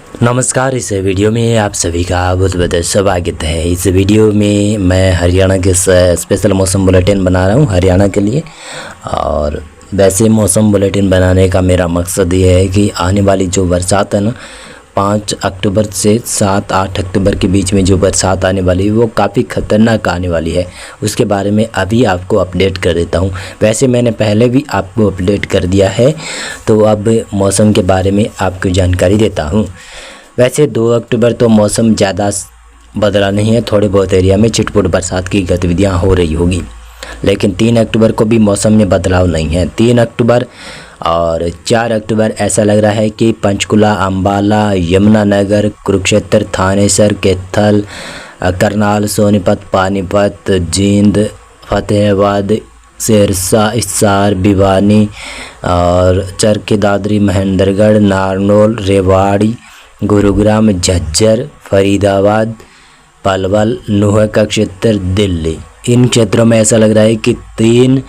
नमस्कार। इस वीडियो में आप सभी का बहुत बहुत स्वागत है। इस वीडियो में मैं हरियाणा के स्पेशल मौसम बुलेटिन बना रहा हूं हरियाणा के लिए। और वैसे मौसम बुलेटिन बनाने का मेरा मकसद ये है कि आने वाली जो बरसात है ना, 5 अक्टूबर से 7-8 अक्टूबर के बीच में जो बरसात आने वाली है वो काफ़ी ख़तरनाक आने वाली है। उसके बारे में अभी आपको अपडेट कर देता हूँ। वैसे मैंने पहले भी आपको अपडेट कर दिया है, तो अब मौसम के बारे में आपको जानकारी देता हूँ। वैसे 2 अक्टूबर तो मौसम ज़्यादा बदला नहीं है, थोड़े बहुत एरिया में छिटपुट बरसात की गतिविधियाँ हो रही होगी। लेकिन 3 अक्टूबर को भी मौसम में बदलाव नहीं है। 3 अक्टूबर और 4 अक्टूबर ऐसा लग रहा है कि पंचकुला, अम्बाला, यमुनानगर, कुरुक्षेत्र, थानेसर, कैथल, करनाल, सोनीपत, पानीपत, जींद, फतेहाबाद, सिरसा, हिसार, भिवानी और चरखी दादरी, महेंद्रगढ़, नारनौल, रेवाड़ी, गुरुग्राम, झज्जर, फरीदाबाद, पलवल, नुह का क्षेत्र, दिल्ली, इन क्षेत्रों में ऐसा लग रहा है कि 3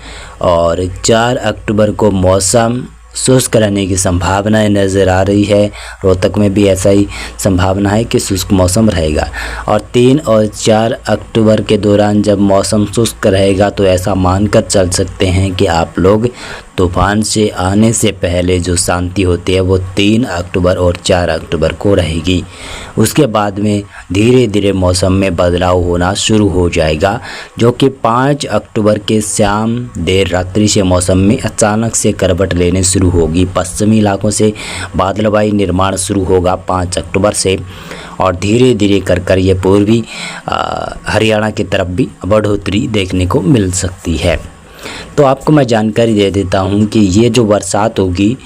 और 4 अक्टूबर को मौसम शुष्क रहने की संभावनाएं नज़र आ रही है। रोहतक में भी ऐसा ही संभावना है कि शुष्क मौसम रहेगा। और 3 और 4 अक्टूबर के दौरान जब मौसम शुष्क रहेगा तो ऐसा मानकर चल सकते हैं कि आप लोग तूफान से आने से पहले जो शांति होती है वो 3 अक्टूबर और 4 अक्टूबर को रहेगी। उसके बाद में धीरे धीरे मौसम में बदलाव होना शुरू हो जाएगा, जो कि 5 अक्टूबर के शाम देर रात्रि से मौसम में अचानक से करवट लेने शुरू होगी। पश्चिमी इलाकों से बादलवाई निर्माण शुरू होगा 5 अक्टूबर से, और धीरे धीरे कर ये पूर्वी हरियाणा की तरफ भी बढ़ोतरी देखने को मिल सकती है। तो आपको मैं जानकारी दे देता हूं कि ये जो बरसात होगी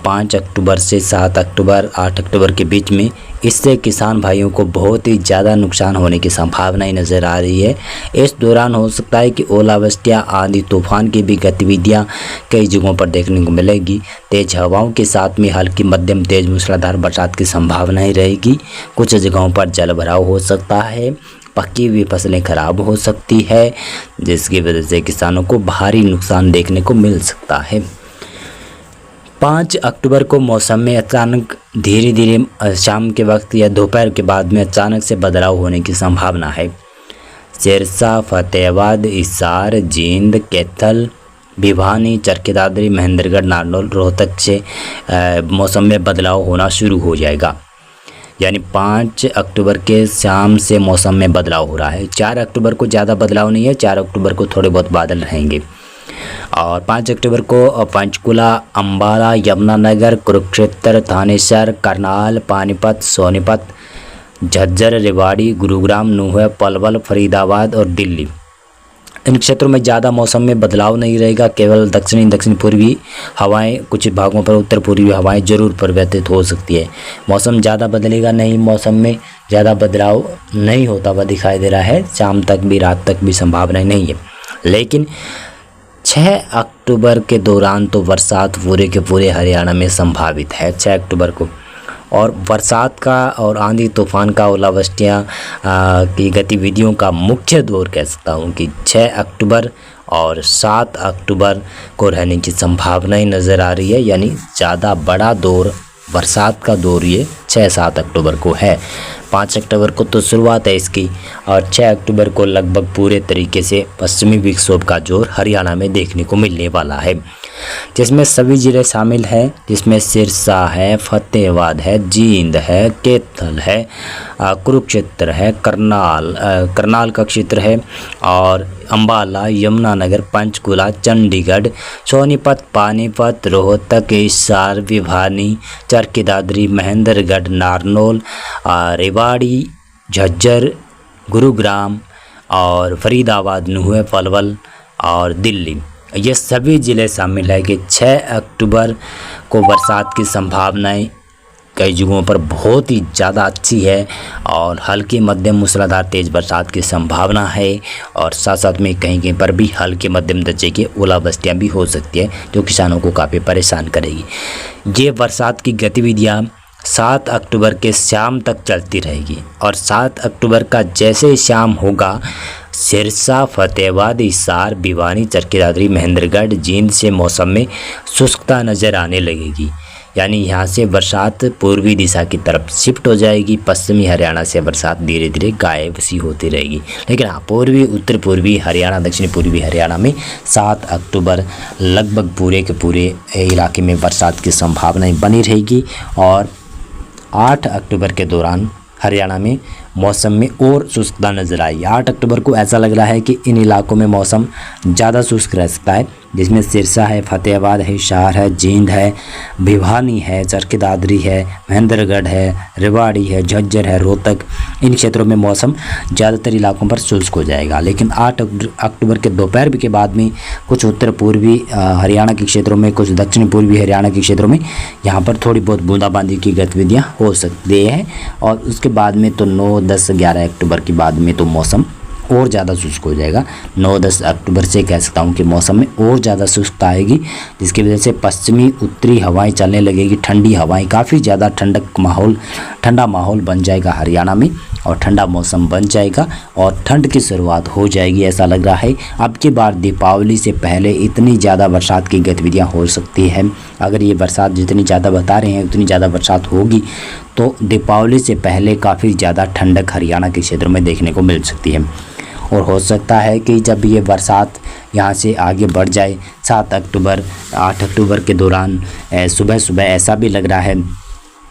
5 अक्टूबर से 7 अक्टूबर 8 अक्टूबर के बीच में, इससे किसान भाइयों को बहुत ही ज़्यादा नुकसान होने की संभावनाएं नज़र आ रही है। इस दौरान हो सकता है कि ओलावृष्टियाँ, आंधी तूफान की भी गतिविधियां कई जगहों पर देखने को मिलेगी। तेज़ हवाओं के साथ में हल्की मध्यम तेज़ मूसलाधार बरसात की संभावनाएँ रहेगी। कुछ जगहों पर जल भराव हो सकता है, पकी हुई फसलें खराब हो सकती है, जिसकी वजह से किसानों को भारी नुकसान देखने को मिल सकता है। 5 अक्टूबर को मौसम में अचानक धीरे धीरे शाम के वक्त या दोपहर के बाद में अचानक से बदलाव होने की संभावना है। सिरसा, फतेहाबाद, हिसार, जींद, कैथल, भिवानी, चरखी दादरी, महेंद्रगढ़, नारनौल, रोहतक से मौसम में बदलाव होना शुरू हो जाएगा। यानी 5 अक्टूबर के शाम से मौसम में बदलाव हो रहा है। 4 अक्टूबर को ज़्यादा बदलाव नहीं है, 4 अक्टूबर को थोड़े बहुत बादल रहेंगे। और 5 अक्टूबर को पंचकुला, अम्बाला, यमुनानगर, कुरुक्षेत्र, थानेसर, करनाल, पानीपत, सोनीपत, झज्जर, रेवाड़ी, गुरुग्राम, नुह, पलवल, फरीदाबाद और दिल्ली, इन क्षेत्रों में ज़्यादा मौसम में बदलाव नहीं रहेगा। केवल दक्षिण पूर्वी हवाएं, कुछ भागों पर उत्तर पूर्वी हवाएं जरूर परिवर्तित हो सकती है। मौसम ज़्यादा बदलेगा नहीं, मौसम में ज़्यादा बदलाव नहीं होता हुआ दिखाई दे रहा है। शाम तक भी, रात तक भी संभावना नहीं है। लेकिन 6 अक्टूबर के दौरान तो बरसात पूरे के पूरे हरियाणा में संभावित है 6 अक्टूबर को। और बरसात का और आंधी तूफान का, ओलावृष्टियाँ की गतिविधियों का मुख्य दौर कह सकता हूँ कि 6 अक्टूबर और 7 अक्टूबर को रहने की संभावनाएं नज़र आ रही है। यानी ज़्यादा बड़ा दौर, बरसात का दौर ये 6-7 अक्टूबर को है। 5 अक्टूबर को तो शुरुआत है इसकी, और 6 अक्टूबर को लगभग पूरे तरीके से पश्चिमी विक्षोभ का जोर हरियाणा में देखने को मिलने वाला है, जिसमें सभी ज़िले शामिल हैं, जिसमें सिरसा है, फतेहाबाद है, जींद है, कैथल है, कुरुक्षेत्र है, करनाल का क्षेत्र है, और अम्बाला, यमुनानगर, पंचकुला, चंडीगढ़, सोनीपत, पानीपत, रोहतक, हिसार, भिवानी, चरखी दादरी, महेंद्रगढ़, नारनौल, रेवाड़ी, झज्जर, गुरुग्राम और फरीदाबाद, नुह, पलवल और दिल्ली, ये सभी ज़िले शामिल है कि 6 अक्टूबर को बरसात की संभावनाएं कई जगहों पर बहुत ही ज़्यादा अच्छी है। और हल्की मध्यम मूसलाधार तेज़ बरसात की संभावना है, और साथ साथ में कहीं कहीं पर भी हल्के मध्यम दर्जे की ओलावृष्टियाँ भी हो सकती है, जो किसानों को काफ़ी परेशान करेगी। ये बरसात की गतिविधियाँ 7 अक्टूबर के शाम तक चलती रहेगी, और 7 अक्टूबर का जैसे ही शाम होगा, सिरसा, फतेहाबाद, हिसार, भिवानी, चरखी दादरी, महेंद्रगढ़, जींद से मौसम में शुष्कता नज़र आने लगेगी। यानी यहाँ से बरसात पूर्वी दिशा की तरफ शिफ्ट हो जाएगी। पश्चिमी हरियाणा से बरसात धीरे धीरे गायब सी होती रहेगी। लेकिन हाँ, पूर्वी उत्तर पूर्वी हरियाणा, दक्षिणी पूर्वी हरियाणा में 7 अक्टूबर लगभग पूरे के पूरे इलाके में बरसात की संभावनाएं बनी रहेगी। और 8 अक्टूबर के दौरान हरियाणा में मौसम में और शुष्कता नज़र आई। 8 अक्टूबर को ऐसा लग रहा है कि इन इलाकों में मौसम ज़्यादा शुष्क रह सकता है, जिसमें सिरसा है, फतेहाबाद है, हिसार है, जींद है, भिवानी है, चरखी दादरी है, महेंद्रगढ़ है, रेवाड़ी है, झज्जर है, रोहतक, इन क्षेत्रों में मौसम ज़्यादातर इलाकों पर शुष्क हो जाएगा। लेकिन 8 अक्टूबर के दोपहर के बाद में कुछ उत्तर पूर्वी हरियाणा के क्षेत्रों में, कुछ दक्षिण पूर्वी हरियाणा के क्षेत्रों में यहाँ पर थोड़ी बहुत बूंदाबांदी की गतिविधियाँ हो सकती है। और उसके बाद में तो 9, 10, 11 अक्टूबर के बाद में तो मौसम और ज़्यादा शुष्क हो जाएगा। 9-10 अक्टूबर से कह सकता हूँ कि मौसम में और ज़्यादा शुष्कता आएगी, जिसकी वजह से पश्चिमी उत्तरी हवाएं चलने लगेगी। ठंडी हवाएं, काफ़ी ज़्यादा ठंडा माहौल बन जाएगा हरियाणा में, और ठंडा मौसम बन जाएगा और ठंड की शुरुआत हो जाएगी। ऐसा लग रहा है अब की बार दीपावली से पहले इतनी ज़्यादा बरसात की गतिविधियाँ हो सकती है। अगर ये बरसात जितनी ज़्यादा बता रहे हैं उतनी ज़्यादा बरसात होगी तो दीपावली से पहले काफ़ी ज़्यादा ठंडक हरियाणा के क्षेत्रों में देखने को मिल सकती है। और हो सकता है कि जब ये बरसात यहाँ से आगे बढ़ जाए 7 अक्टूबर, 8 अक्टूबर के दौरान सुबह सुबह ऐसा भी लग रहा है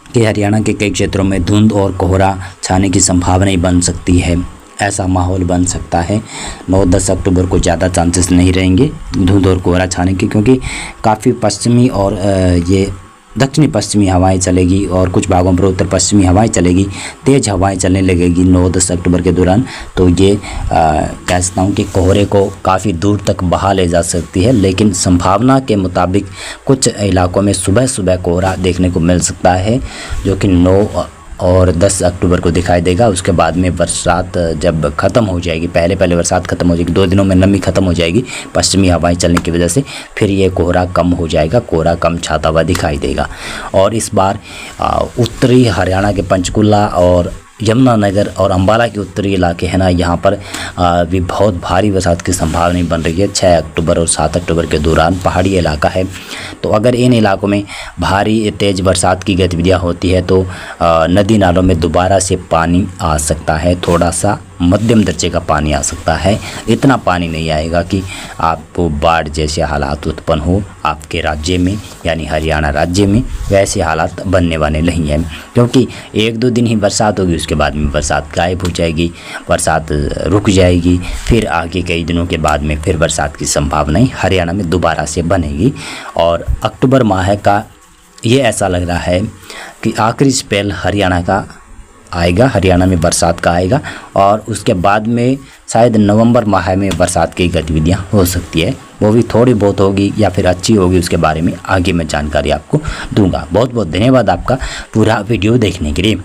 कि हरियाणा के कई क्षेत्रों में धुंध और कोहरा छाने की संभावनाएं बन सकती है। ऐसा माहौल बन सकता है। 9-10 अक्टूबर को ज़्यादा चांसेस नहीं रहेंगे धुंध और कोहरा छाने के, क्योंकि काफ़ी पश्चिमी और ये दक्षिणी पश्चिमी हवाएं चलेगी और कुछ भागों पर उत्तर पश्चिमी हवाएं चलेगी, तेज़ हवाएं चलने लगेगी 9-10 अक्टूबर के दौरान। तो ये कह सकता हूँ कि कोहरे को काफ़ी दूर तक बहा ले जा सकती है। लेकिन संभावना के मुताबिक कुछ इलाकों में सुबह सुबह कोहरा देखने को मिल सकता है, जो कि 9 और 10 अक्टूबर को दिखाई देगा। उसके बाद में बरसात जब ख़त्म हो जाएगी, पहले बरसात ख़त्म हो जाएगी, 2 दिनों में नमी ख़त्म हो जाएगी पश्चिमी हवाएं चलने की वजह से, फिर ये कोहरा कम हो जाएगा, कोहरा कम छाता हुआ दिखाई देगा। और इस बार उत्तरी हरियाणा के पंचकुला और यमुनानगर और अंबाला के उत्तरी इलाके हैं ना, यहाँ पर भी बहुत भारी बरसात की संभावना बन रही है 6 अक्टूबर और 7 अक्टूबर के दौरान। पहाड़ी इलाका है, तो अगर इन इलाकों में भारी तेज़ बरसात की गतिविधियाँ होती है तो नदी नालों में दोबारा से पानी आ सकता है। थोड़ा सा मध्यम दर्जे का पानी आ सकता है, इतना पानी नहीं आएगा कि आपको बाढ़ जैसे हालात उत्पन्न हो आपके राज्य में, यानी हरियाणा राज्य में। वैसे हालात बनने वाले नहीं हैं, क्योंकि 1-2 दिन ही बरसात होगी, उसके बाद में बरसात गायब हो जाएगी, बरसात रुक जाएगी, फिर आगे कई दिनों के बाद में फिर बरसात की संभावनाएं हरियाणा में दोबारा से बनेगी। और अक्टूबर माह का ये ऐसा लग रहा है कि आखिरी स्पेल हरियाणा का आएगा, हरियाणा में बरसात का आएगा, और उसके बाद में शायद नवंबर माह में बरसात की गतिविधियां हो सकती है। वो भी थोड़ी बहुत होगी या फिर अच्छी होगी, उसके बारे में आगे मैं जानकारी आपको दूंगा। बहुत बहुत धन्यवाद आपका पूरा वीडियो देखने के लिए।